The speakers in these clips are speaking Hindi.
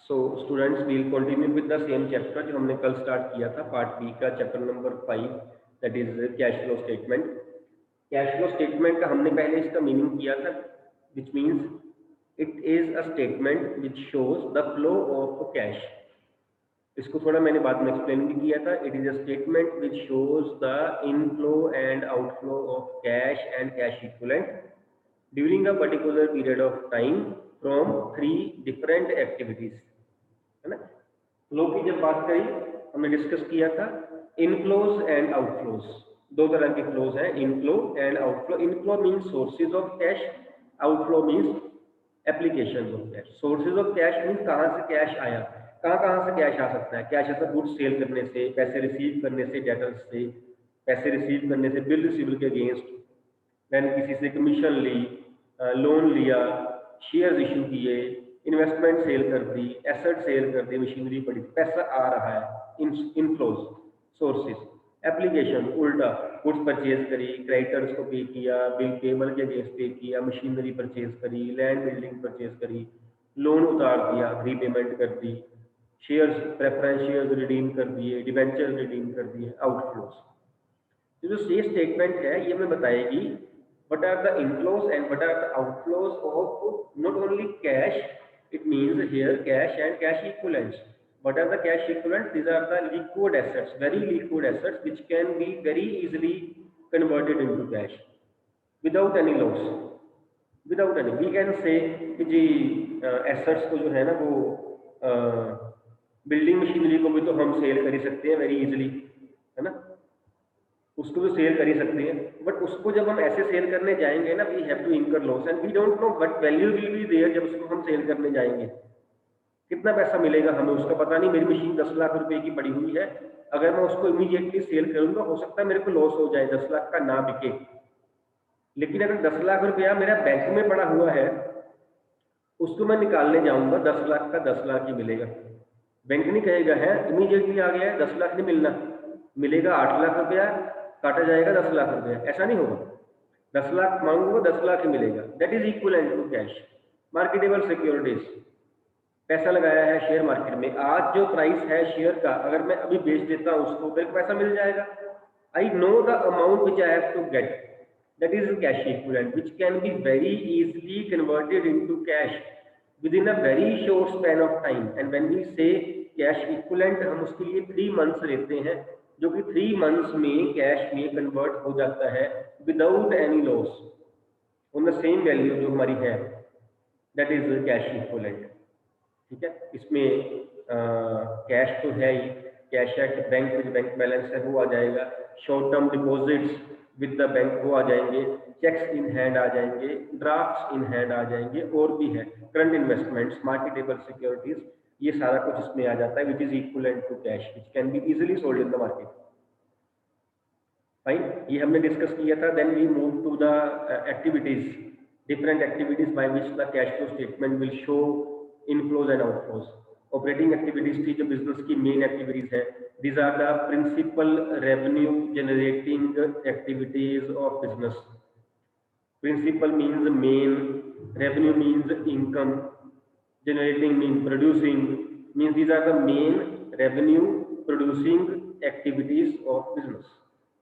So students will continue with the same chapter जो हमने कल स्टार्ट किया था, पार्ट बी का chapter number 5, that is cash flow statement. Cash flow statement का हमने पहले इसका मीनिंग किया था, which means it is a statement which shows the flow of cash. इसको थोड़ा मैंने बाद में एक्सप्लेन भी किया था। It is a statement which shows the inflow and outflow of cash and cash equivalent during a particular period of time from 3 different activities, है ना। फ्लो की जब बात करी हमने डिस्कस किया था इनफ्लोज एंड आउटफ्लोज। दो तरह के फ्लोज हैं, inflow and outflow. Inflow means sources of cash, outflow means application of cash. Sources of cash means कहाँ से कैश आया, कहाँ से कैश आ सकता है। कैश ऐसा गुड्स सेल करने से, पैसे रिसीव करने से, डेटर्स से पैसे रिसीव करने से, बिल रिसीवेबल के अगेंस्ट, देन किसी से कमीशन ली, लोन लिया, शेयर इशू किए, इन्वेस्टमेंट सेल कर दी, एसेट सेल कर दी, मशीनरी पड़ी, पैसा आ रहा है। Inflows sources. एप्लीकेशन उल्टा, गुड्स परचेज करी, क्रेडिटर्स को पे किया, बिल पेबल के अगेंस्ट पे किया, मशीनरी परचेज करी, लैंड बिल्डिंग परचेज करी, लोन उतार दिया, रीपेमेंट कर दी, शेयर्स प्रेफरेंस शेयर्स रिडीम कर दिए, डिबेंचर रिडीम कर दिए, आउटफ्लोज। तो जो सी स्टेटमेंट है ये हमें बताएगी what are the inflows and what are the outflows of not only cash, it means here cash and cash equivalents. What are the cash equivalents? These are the liquid assets, very liquid assets which can be very easily converted into cash without any loss, without any, we can say कि जी assets को जो है ना वो बिल्डिंग मशीनरी को भी तो हम सेल कर ही सकते हैं वेरी इजीली, है ना, उसको भी सेल कर ही सकते हैं। बट उसको जब हम ऐसे सेल करने जाएंगे ना, we have to incur loss and we don't know what value will be there. जब उसको हम सेल करने जाएंगे कितना पैसा मिलेगा हमें उसका पता नहीं। मेरी मशीन 10 लाख रुपए की पड़ी हुई है, अगर मैं उसको इमीडिएटली सेल करूंगा हो सकता है मेरे को लॉस हो जाए, 10 लाख का ना बिके। लेकिन अगर 10 लाख रुपया मेरा बैंक में पड़ा हुआ है, उसको मैं निकालने जाऊंगा, 10 लाख का 10 लाख ही मिलेगा। बैंक नहीं कहेगा है इमीडिएटली आ गया है 10 लाख नहीं मिलना, मिलेगा 8 लाख रुपया, काटा जाएगा 10 लाख रुपया, ऐसा नहीं होगा। 10 लाख मांगूंगा 10 लाख ही मिलेगा। That is equivalent to cash. Marketable securities, पैसा लगाया है शेयर मार्केट में, आज जो प्राइस है शेयर का, अगर मैं अभी बेच देता हूं उसको, मेरे को पैसा मिल जाएगा। I know the amount which I have to get, that is cash equivalent which can be very easily converted into cash within a very short span of time. And when we say cash equivalent, हम उसके लिए 3 months लेते हैं, जो कि 3 months में कैश में कन्वर्ट हो जाता है without any loss on the same value जो हमारी है, दैट इज कैश इक्विवेलेंट। ठीक है, इसमें कैश तो है ही, cash at bank with bank balance है वो आ जाएगा, short term deposits with the bank वो आ जाएंगे, चेक्स इन हैंड आ जाएंगे, ड्राफ्ट्स इन हैंड आ जाएंगे, और भी है करंट इन्वेस्टमेंट्स, मार्केटेबल सिक्योरिटीज, ये सारा कुछ इसमें आ जाता है which is equivalent to cash which can be easily sold in the market. Fine, ये हमने डिस्कस किया था। Then we move to the activities, different activities by which the cash flow statement will show inflows and outflows. Operating activities थी जो बिजनेस की मेन एक्टिविटीज है। These are the principal revenue generating activities of business. Principal means main, revenue means income, generating means producing, means these are the main revenue producing activities of business।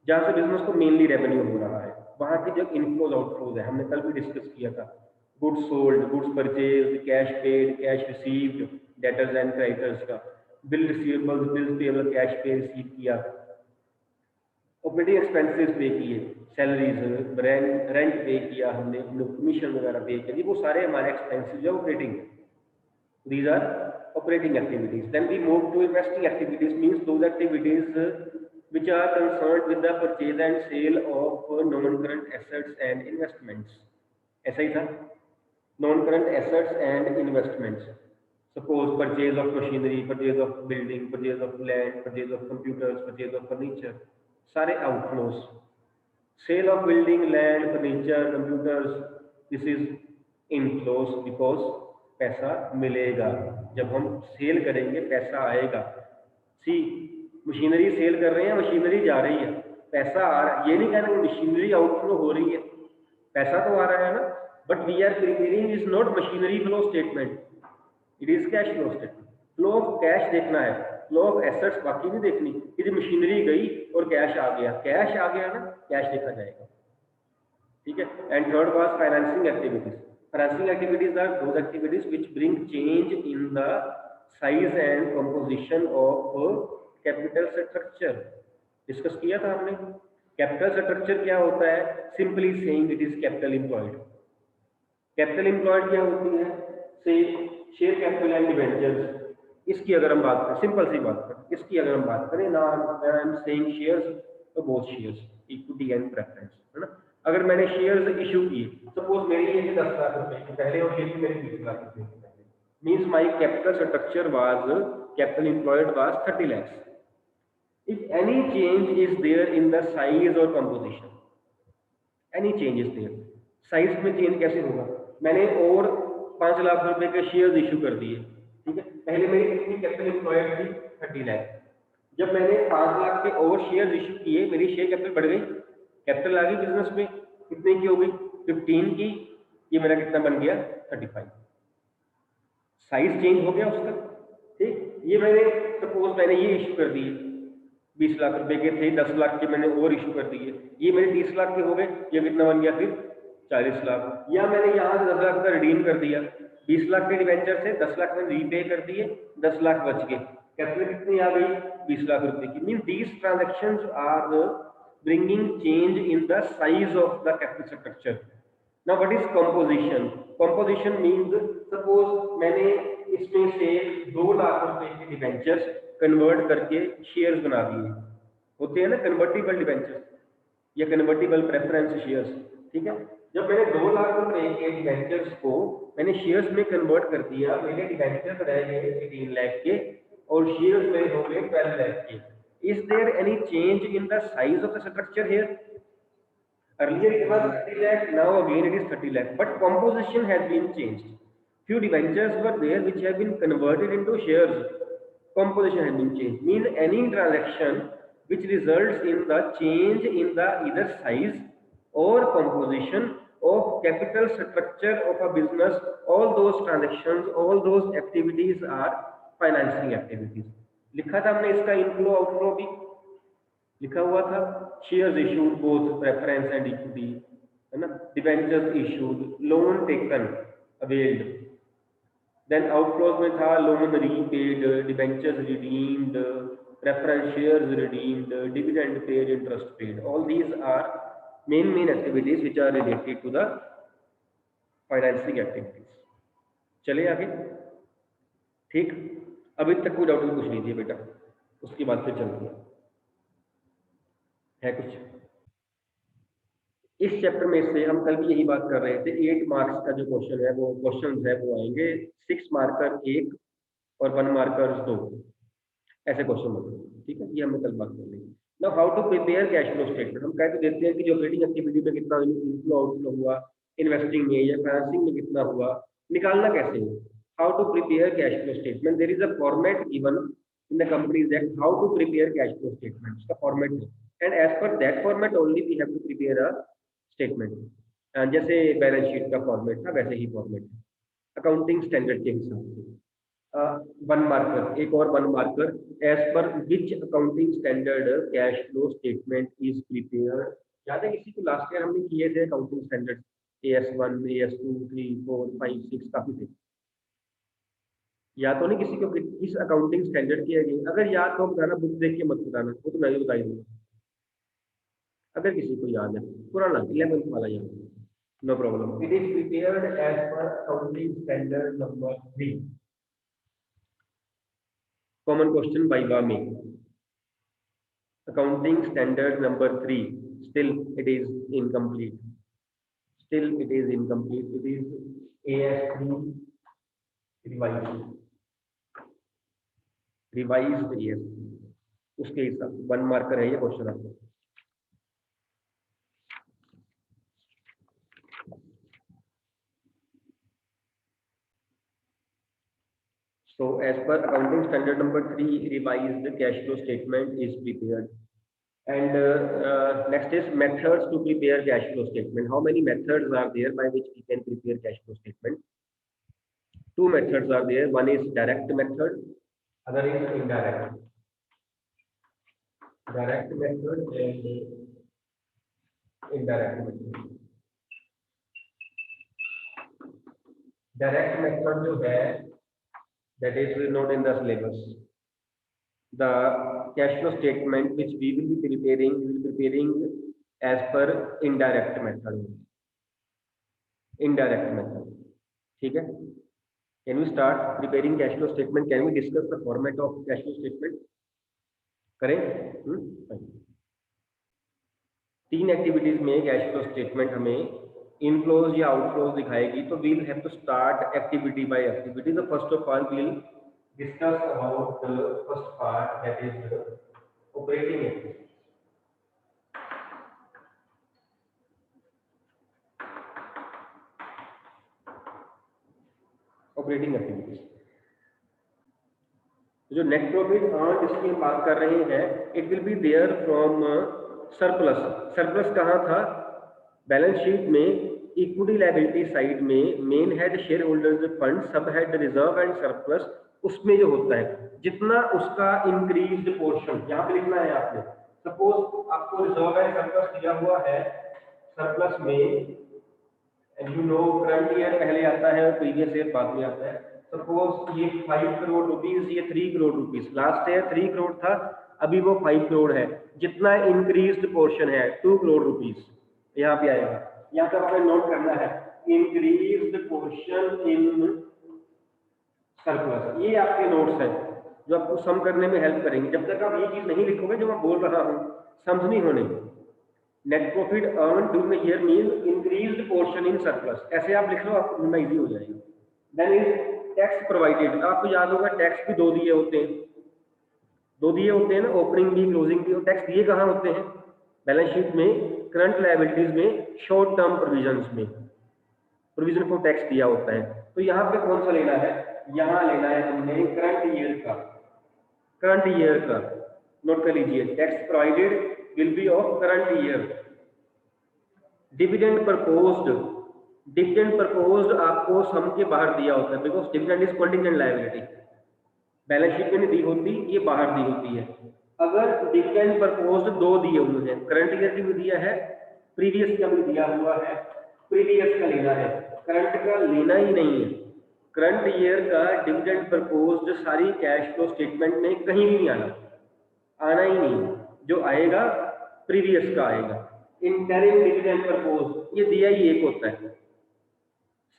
जहाँ से बिजनेस को मेनली रेवेन्यू हो रहा है वहाँ की जो इनफ्लोज आउटफ्लोज है, हमने कल भी डिस्कस किया था। Goods sold, goods purchase, cash paid, cash received, debtors and creditors का, bill receivables, bills payable, cash pay receive किया, ऑपरेटिंग एक्सपेंसेस पे किए, सैलरीज, रेंट पे किया हमने, कमीशन वगैरह पे किया, वो सारे हमारे एक्सपेंसेस जो ऑपरेटिंग है। These are operating activities. Then we move to investing activities, means those activities which are concerned with the purchase and sale of non-current assets and investments। ऐसा ही था, non-current assets and investments, suppose purchase of machinery, purchase of building, purchase of land, purchase of computers, purchase of furniture, सारे outflows. Sale of building, land, furniture, computers, this is inflows because पैसा मिलेगा, जब हम सेल करेंगे पैसा आएगा। सी मशीनरी सेल कर रहे हैं, मशीनरी जा रही है, पैसा आ रहा है, ये नहीं कहना कि मशीनरी आउटफ्लो हो रही है, पैसा तो आ रहा है ना। But we are preparing is not machinery flow statement, it is cash flow statement. Flow of cash देखना है, फ्लो ऑफ एसेट्स बाकी नहीं देखनी कि जो मशीनरी गई और कैश आ गया, कैश आ गया ना कैश देखा जाएगा, ठीक है। And third was financing activities. Financing activities are those activities which bring change in the size and composition of capital structure. Discuss किया था हमने। कैपिटल स्ट्रक्चर क्या होता है? Simply saying it is capital employed. Capital employed क्या होती है? से शेयर कैपिटल एंड डिबेंचर्स। इसकी अगर हम बात करें, सिंपल सी बात करें, इसकी अगर हम बात करें ना, आई एम सेइंग शेयर्स, तो both shares, equity and preference, है ना। अगर मैंने शेयर्स इशू किए, सपोज मेरी ये 10 लाख रुपए की पहले और ये मेरी 20 लाख रुपए की पहले, means my capital structure was, capital employed was 30 lakhs. If any change is there in the size or composition, any change is there, size में चेंज कैसे होगा? मैंने और 5 लाख रुपए के शेयर्स इशू कर दिए, ठीक है। पहले मेरी कितनी कैपिटल एम्प्लॉयड थी? 30 लाख। जब मैंने 5 लाख के और शेयर्स इशू किए, मेरी शेयर कैपिटल बढ़ गई, कैपिटल आ गई बिजनेस में, कितने की हो गई? 15 की। ये मेरा कितना बन गया? 35। साइज चेंज हो गया उसका, ठीक। ये मैंने सपोज मैंने ये इशू कर दिए, 20 लाख रुपए के थे, 10 लाख के मैंने और इशू कर दिए, ये मेरे 30 लाख के हो गए। ये कितना बन गया फिर? 40 लाख। या मैंने यहाँ से 10 लाख का रिडीम कर दिया, 20 लाख के डिवेंचर से 10 लाख मैंने रीपे कर दिए, 10 लाख बच गए, कैपिटल कितनी आ गई? 20 लाख रुपए की। Mean these transactions are bringing change in the size of the capital structure. Now what is composition? Composition means suppose मैंने इसमें से 2 लाख रुपए के डिवेंचर्स कन्वर्ट करके शेयर्स बना दिए, होते हैं ना कन्वर्टिबल डिवेंचर्स या कन्वर्टिबल प्रेफरेंस शेयर्स, ठीक है। जब मैंने 2 लाख रुपए के डिवेंचर्स को मैंने शेयर्स में कन्वर्ट कर दिया, मेरे डिवेंचर्स रह गए 18 लाख के और शेयर्स मेरे हो गए 12 लाख के। Is there any change in the size of the structure here? Earlier it was 30 lakh, now again it is 30 lakh, but composition has been changed. Few debentures were there which have been converted into shares. Composition has been changed. Mean any transaction which results in the change in the either size or composition of capital structure of a business, all those transactions, all those activities are financing activities. लिखा था हमने इसका इनफ्लो आउटफ्लो भी लिखा हुआ था। Shares issued both preference and equity, है ना। Debentures issued, loan taken availed, then outflows में था loan repaid, debentures redeemed, preference shares redeemed, dividend paid, interest paid. All these are main activities which are related to the financing activities. चले आगे, ठीक। अभी तक कोई डाउट पूछ लीजिए बेटा, उसके बाद फिर चलते हैं। है कुछ इस चैप्टर में से? हम कल भी यही बात कर रहे थे, 8 मार्क्स का जो क्वेश्चन है वो क्वेश्चन है वो आएंगे, 6 मार्कर 1 और 1 मार्कर 2, ऐसे क्वेश्चन होंगे, ठीक है। ये हमने कल बात कर ली। Now how to prepare cash flow statement. हम कहते देते हैं कि जो ऑपरेटिंग एक्टिविटी में कितना इनफ्लो आउटफ्लो हुआ, इन्वेस्टिंग में या फाइनेंसिंग में कितना हुआ, निकालना कैसे है। How to prepare cash flow statement, there is a format given in the Companies Act, how to prepare cash flow statement, इसका फॉर्मेट है, and as per that format only we have to prepare a statement. जैसे बैलेंस शीट का फॉर्मेट था वैसे ही फॉर्मेट है, अकाउंटिंग स्टैंडर्ड के हिसाब से। 1 मार्कर, एक और 1 marker, as per which accounting standard cash flow statement is prepared. याद है किसी को लास्ट ईयर हमने किए थे अकाउंटिंग स्टैंडर्ड, AS1, AS2, 3, 4, 5, 6 काफी थे। या तो नहीं किसी को किस अकाउंटिंग स्टैंडर्ड किया गया? अगर याद तो बताना, बुक देख के मत बताना, वो तो मैं भी बताई दूंगा। अगर किसी को याद है, पुराना 11th वाला याद है, no problem. It is prepared as per accounting standard number 3। Common question viva में, accounting standard number 3, still it is incomplete, still it is incomplete, it is AS3 revised AS, उसके हिसाब से 1 मार्कर है ये क्वेश्चन आपको। So as per accounting standard number 3, revised cash flow statement is prepared. And next is methods to prepare cash flow statement. How many methods are there by which we can prepare cash flow statement? 2 methods are there. One is direct method other is indirect, direct method and indirect method. Direct method जो है that is not in the syllabus. The cash flow statement which we will be preparing as per indirect method. Indirect method. ठीक है? Can we start preparing cash flow statement? Can we discuss the format of cash flow statement? करें? तीन एक्टिविटीज में कैश फ्लो स्टेटमेंट हमें इनफ्लोज या आउटफ्लोज दिखाएगी, तो we will have to start activity by activity. The first of all we will discuss about the first part, that is the operating activities. Operating activities जो नेट प्रॉफिट अर्न जिसकी हम बात कर रहे हैं, it will be there from surplus. Surplus कहाँ था? बैलेंस शीट में इक्विटी लायबिलिटी साइड में main head share holders fund, sub head reserve and surplus, उसमें जो होता है जितना उसका इंक्रीज्ड पोर्शन यहाँ पे लिखना है आपने। सपोज आपको रिजर्व एंड सरप्लस दिया हुआ है, सरप्लस में यू नो करंट ईयर पहले आता है और प्रीवियस ईयर बाद में आता है। सपोज ये 5 करोड़ रुपीस, ये 3 crore rupees, last year 3 crore था, अभी वो 5 करोड़ है, जितना इंक्रीज्ड पोर्शन है 2 करोड़ रुपीस यहाँ पे आएगा। यहाँ पर हमें नोट करना है इंक्रीज्ड पोर्शन इन सरप्लस। ये आपके नोट्स हैं जो आपको सम करने में हेल्प करेंगे। जब तक आप ये चीज नहीं लिखोगे जो मैं बोल रहा हूँ, सम्स नहीं होने। Net profit earn during the year mean increased portion in surplus, ऐसे आप लिख लो, आपको ढूंढना इजी हो जाएगा। Then is tax provided. आपको याद होगा टैक्स भी दो दिए होते हैं, दो दिए होते हैं ना, ओपनिंग भी क्लोजिंग भी। और टैक्स दिए कहाँ होते हैं? बैलेंस शीट में, करंट लायबिलिटीज में, शॉर्ट टर्म प्रोविजंस में प्रोविजन फॉर टैक्स दिया होता है। तो यहाँ पे कौन सा लेना है? यहाँ लेना है हमने करंट ईयर का। करंट ईयर का नोट कर लीजिए, tax provided will be of current year. Dividend proposed, dividend proposed आपको सम के बाहर दिया होता है, because dividend is contingent liability, balance sheet में नहीं दी होती, ये बाहर दी होती है। अगर डिविडेंड प्रपोज्ड दो दिए हुए हैं, करंट ईयर की भी दिया है, प्रीवियस का भी दिया हुआ है, प्रीवियस का लेना है, करंट का लेना ही नहीं है। करंट ईयर का डिविडेंड प्रपोज्ड सारी कैश फ्लो स्टेटमेंट में कहीं भी नहीं आना ही नहीं, जो आएगा प्रीवियस का आएगा। इंटरिम डिविडेंड प्रपोज ये दिया ही एक होता है,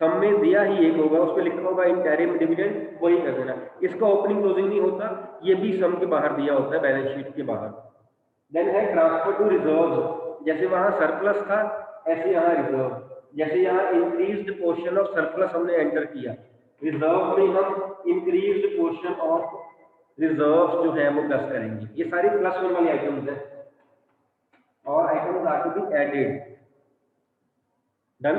सम में दिया ही एक होगा, उसमें लिखा होगा इंटरिम डिविडेंड, वही कर देना। इसका ओपनिंग क्लोजिंग नहीं होता, ये भी सम के बाहर दिया होता है, बैलेंस शीट के बाहर। देन है ट्रांसफर टू रिजर्व, जैसे वहां सरप्लस था ऐसे यहाँ रिजर्व। जैसे यहाँ इंक्रीज्ड पोर्शन ऑफ सरप्लस हमने एंटर किया, रिजर्व में हम इंक्रीज्ड पोर्शन ऑफ रिजर्व जो है वो प्लस करेंगे। ये सारी प्लस वन वाली आइटम्स है और items are to be added. Done.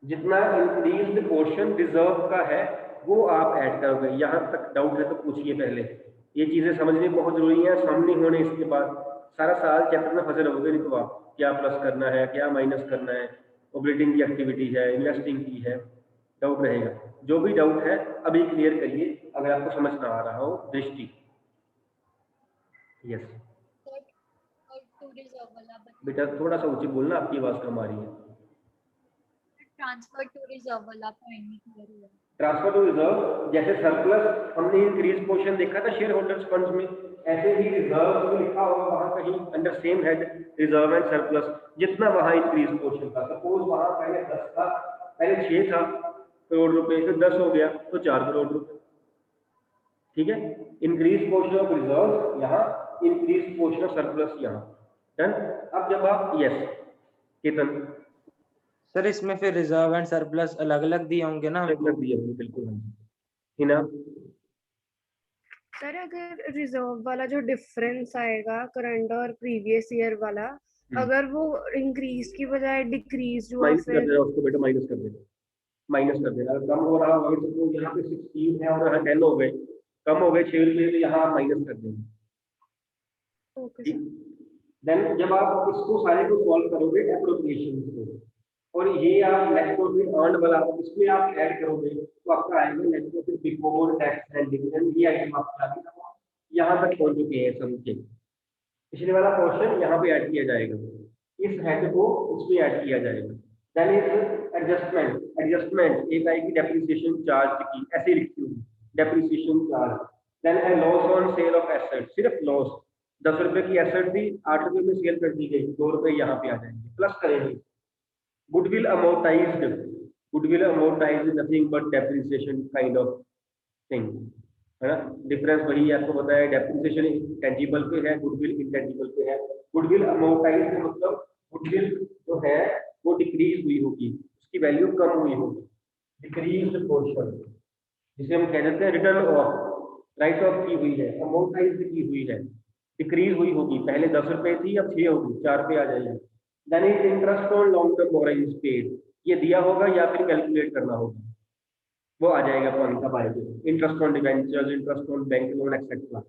जितना इंक्रीज्ड पोर्शन रिजर्व का है वो आप ऐड करोगे। यहाँ तक डाउट है तो पूछिए पहले, ये चीजें समझनी बहुत जरूरी है, सामने होने इसके बाद सारा साल चैप्टर में फंसे रहोगे नहीं तो आप क्या प्लस करना है क्या माइनस करना है, ऑपरेटिंग की एक्टिविटी है, इन्वेस्टिंग की है, डाउट रहेगा। जो भी डाउट है अभी क्लियर करिए अगर आपको समझ ना आ रहा हो। दृष्टि, यस बेटा थोड़ा सा ऊंची बोलना, आपकी आवाज कम आ रही है। ट्रांसफर टू रिजर्व वाला पॉइंट नहीं क्लियर हुआ। ट्रांसफर टू रिजर्व, जैसे सरप्लस हमने इंक्रीज पोर्शन देखा था शेयर होल्डर्स फंड्स में, ऐसे ही रिजर्व में लिखा होगा वहां कहीं under same head reserve and surplus, जितना वहां इंक्रीज पोर्शन था। सपोज वहां पहले 10 था, पहले 6 था करोड़ रुपए, फिर 10 हो गया तो 4 करोड़ रुपए। ठीक है, इंक्रीज पोर्शन ऑफ रिजर्व यहाँ, इंक्रीज पोर्शन ऑफ सरप्लस यहाँ। डन। अब जब आप यस केतन सर इसमें फिर रिजर्व एंड सरप्लस अलग अलग दिए होंगे ना? अलग दिए होंगे बिल्कुल। हिना सर अगर रिजर्व वाला जो डिफरेंस आएगा करंट और प्रीवियस ईयर वाला, अगर वो इंक्रीज की बजाय डिक्रीज हुआ, माइनस कर देना उसको बेटा, माइनस कर देना, माइनस कर देना। कम हो रहा होगा तो यहाँ पे 16 है और यहाँ 10 हो गए, कम हो गए 6 रुपये, तो यहाँ माइनस कर देंगे। देन जब आप इसको सारे को सॉल्व करोगे एप्रोप्रिएशन को, और ये आप नेट प्रॉफिट अर्न वाला इसमें आप ऐड करोगे तो आपका आएगा net profit before tax and dividend. ये आइटम आपका आ गया, यहाँ तक पहुंच चुके हैं सम के। पिछले वाला पोर्शन यहाँ पे ऐड किया जाएगा, इस हेड को उसमें ऐड किया जाएगा। Then is adjustment. एडजस्टमेंट एक आएगी डेप्रिसिएशन चार्ज की, ऐसे लिखी होगी डेप्रिसिएशन चार्ज। देन है loss on sale of asset, सिर्फ लॉस 10 रुपए की एसेट थी 8 रुपए में सेल कर दी गई, 2 रुपए यहाँ पे आ जाएंगे, प्लस करेंगे। Goodwill amortised, goodwill amortised nothing but depreciation kind of thing, है ना। डिफरेंस वही है, आपको पता है डेप्रिसिएशन टेंजिबल पे है, गुडविल इंटेंजिबल पे है। गुडविल अमोर्टाइज्ड मतलब गुडविल जो है वो डिक्रीज हुई होगी, उसकी वैल्यू कम हुई होगी, डिक्रीज्ड पोर्शन, जिसे हम कह देते हैं रिटर्न ऑफ, राइट ऑफ की हुई है, अमोर्टाइज्ड की हुई है, डिक्रीज हुई होगी। पहले 10 रुपए थी अब 6 होगी, 4 पे आ जाएगी। Then is interest on long term borrowings paid, ये दिया होगा या फिर कैलकुलेट करना होगा, वो आ जाएगा पॉइंट का by interest on debentures, interest on bank loan etcetera.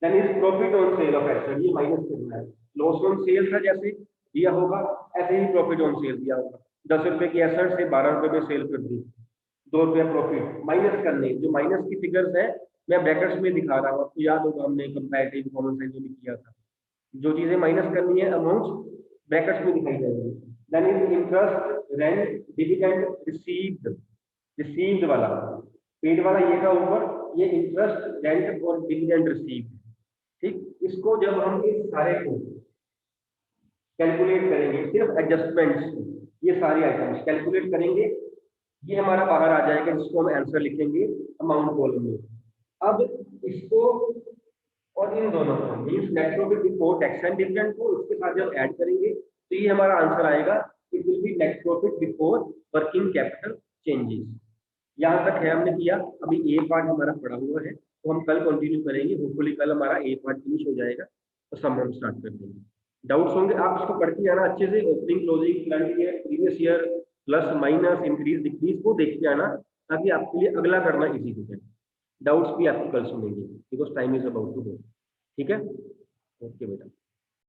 Then is profit on sale of asset, ये माइनस करना है। लॉस ऑन सेल था जैसे दिया होगा ऐसे ही प्रॉफिट ऑन सेल दिया होगा, 10 रुपए की एसेट से 12 रुपए में सेल कर दी, 2 रुपया प्रॉफिट माइनस करने। जो माइनस की फिगर्स है मैं ब्रैकेट्स में दिखा रहा हूँ, आपको याद होगा हमने कंपैरेटिव कॉमन साइंस में किया था। जो चीजें माइनस करनी है अमाउंट ब्रैकेट्स में दिखाई जाएगी। Then is interest, rent, dividend received, received वाला पेड वाला ये था ऊपर, ये इंटरेस्ट, रेंट और डिविडेंड रिसीव्ड। ठीक, इसको जब हम इस सारे को कैलकुलेट करेंगे, सिर्फ एडजस्टमेंट्स, ये सारे आइटम्स कैलकुलेट करेंगे, ये हमारा बाहर आ जाएगा, जिसको हम आंसर लिखेंगे अमाउंट कॉलम में। अब इसको और इन दोनों को means net profit before tax and dividend को इसके साथ जब ऐड करेंगे तो ये हमारा आंसर आएगा, it will B net profit before working capital changes. यहाँ तक है हमने किया, अभी ए पार्ट हमारा पड़ा हुआ है, तो हम कल कंटिन्यू करेंगे। होपफुली कल हमारा ए पार्ट फिनिश हो जाएगा तो सम हम स्टार्ट कर देंगे। डाउट्स होंगे आप इसको पढ़ के आना अच्छे से, opening closing current year previous year plus minus increase decrease को देखते आना, ताकि आपके लिए अगला करना इजी हो जाए। डाउट्स भी आपको कल सुनेंगे because time is about to go. ठीक है, ओके बेटा।